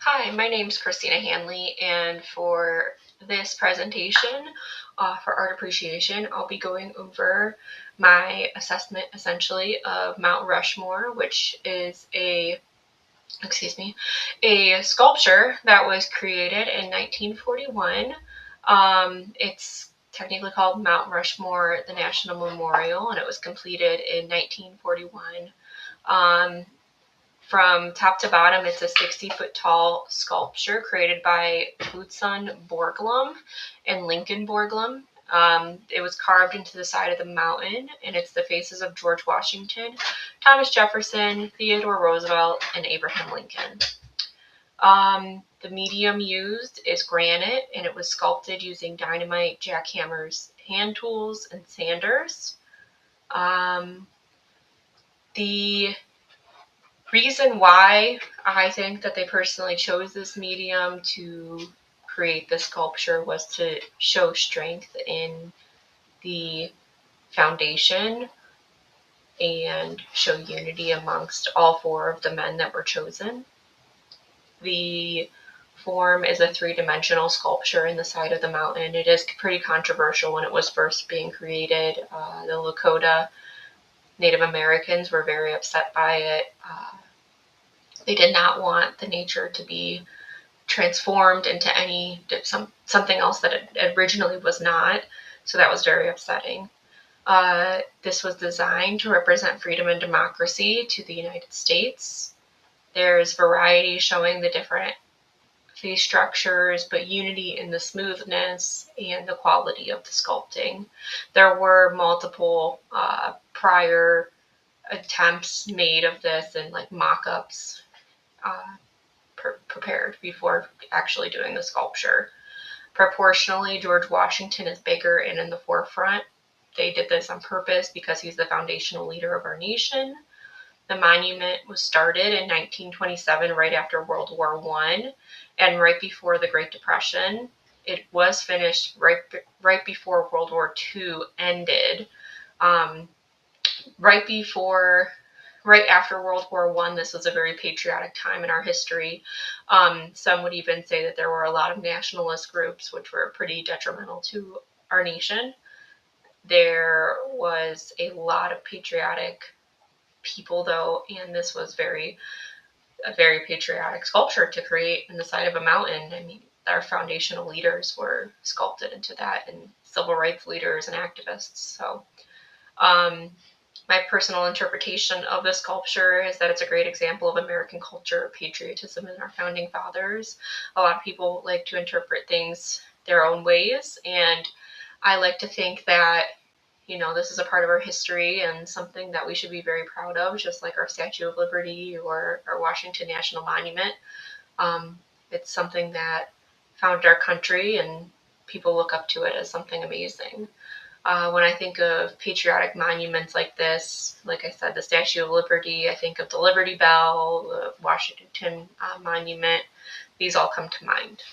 Hi, my name's Christina Hanley, and for this presentation for art appreciation, I'll be going over my assessment essentially of Mount Rushmore, which is a sculpture that was created in 1941. It's technically called Mount Rushmore, the National Memorial, and it was completed in 1941. From top to bottom, it's a 60-foot tall sculpture created by Boutson Borglum and Lincoln Borglum. It was carved into the side of the mountain, and it's the faces of George Washington, Thomas Jefferson, Theodore Roosevelt, and Abraham Lincoln. The medium used is granite, and it was sculpted using dynamite, jackhammers, hand tools, and sanders. The reason why I think that they personally chose this medium to create the sculpture was to show strength in the foundation and show unity amongst all four of the men that were chosen. The form is a three-dimensional sculpture in the side of the mountain. It is pretty controversial when it was first being created. The Lakota Native Americans were very upset by it. They did not want the nature to be transformed into something else that it originally was not, so that was very upsetting. This was designed to represent freedom and democracy to the United States. There's variety showing the different face structures, but unity in the smoothness and the quality of the sculpting. There were multiple prior attempts made of this and like mock-ups prepared before actually doing the sculpture. Proportionally, George Washington is bigger and in the forefront. They did this on purpose because he's the foundational leader of our nation. The monument was started in 1927, right after World War I, and right before the Great Depression. It was finished right before World War II ended. Right after World War I, this was a very patriotic time in our history. Some would even say that there were a lot of nationalist groups which were pretty detrimental to our nation. There was a lot of patriotic people, though, and this was a very patriotic sculpture to create in the side of a mountain. I mean, our foundational leaders were sculpted into that, and civil rights leaders and activists. So, my personal interpretation of the sculpture is that it's a great example of American culture, patriotism, and our founding fathers. A lot of people like to interpret things their own ways, and I like to think that, this is a part of our history and something that we should be very proud of, just like our Statue of Liberty or our Washington National Monument. It's something that founded our country, and people look up to it as something amazing. When I think of patriotic monuments like this, like I said, the Statue of Liberty, I think of the Liberty Bell, the Washington Monument. These all come to mind.